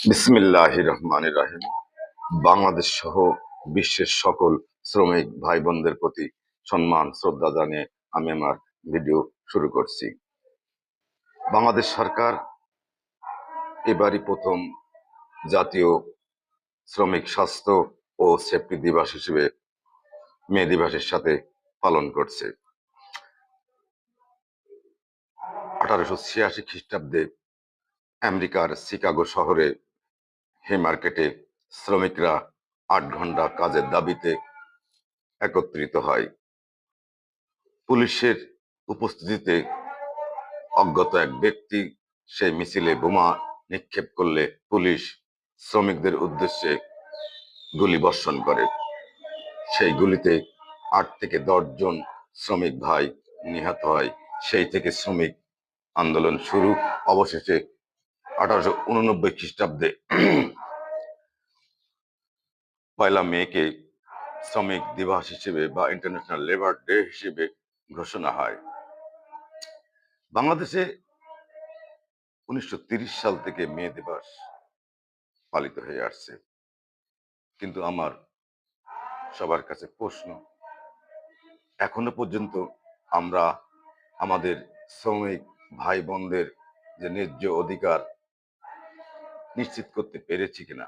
বিসমিল্লাহির রহমানির রহিম। বাংলাদেশ সহ বিশ্বের সকল শ্রমিক ভাই বোনদের প্রতি সম্মান শ্রদ্ধা জানিয়ে আমি আমার ভিডিও শুরু করছি। বাংলাদেশ সরকার এবারই প্রথম জাতীয় শ্রমিক স্বাস্থ্য ও সেফটি দিবস হিসেবে মে দিবসের সাথে পালন করছে। 1886 খ্রিস্টাব্দে আমেরিকার শিকাগো শহরে হেমার্কেটে শ্রমিকরা 8 ঘন্টা কাজের দাবিতে একত্রিত হয়। পুলিশের উপস্থিতিতে অজ্ঞাত এক ব্যক্তি সেই মিছিলে বোমা নিক্ষেপ করলে পুলিশ শ্রমিকদের উদ্দেশ্যে গুলি বর্ষণ করে। সেই গুলিতে 8 থেকে 10 জন শ্রমিক ভাই নিহত হয়। সেই থেকে শ্রমিক আন্দোলন শুরু। অবশেষে 1889 খ্রিস্টাব্দে 1 মে শ্রমিক দিবস হিসেবে বা ইন্টারন্যাশনাল লেবার ডে হিসেবে ঘোষণা হয়। বাংলাদেশে 1930 সাল থেকে মে দিবস পালিত হয়ে আসছে, কিন্তু আমার সবার কাছে প্রশ্ন, এখনো পর্যন্ত আমরা আমাদের শ্রমিক ভাই বোনদের যে ন্যায্য অধিকার নিশ্চিত করতে পেরেছি কিনা।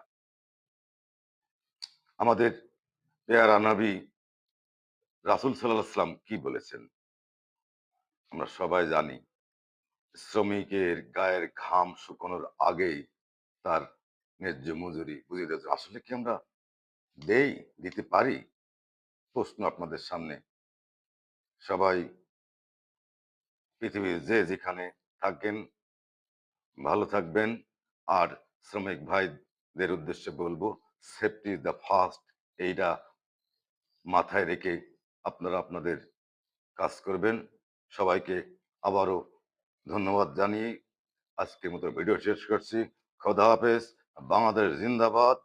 আমাদের পেয়ারা নবী রাসূল সাল্লাল্লাহু আলাইহি সাল্লাম কি বলেছেন আমরা সবাই জানি। শ্রমিকের গায়ের ঘাম শুকানোর আগেই তার ন্যায্য মজুরি বুঝিয়ে দেওয়া। আসলে কি আমরা দিতে পারি? প্রশ্ন আপনাদের সামনে। সবাই পৃথিবীর যে যেখানে থাকেন ভালো থাকবেন। আর শ্রমিক ভাইদের উদ্দেশ্যে বলবো, সেফটি ইজ দ্য ফার্স্ট। এইটা মাথায় রেখে আপনারা আপনাদের কাজ করবেন। সবাইকে আবারও ধন্যবাদ জানিয়ে আজকের মতো ভিডিও শেষ করছি। খোদা হাফেজ। বাংলাদেশ জিন্দাবাদ।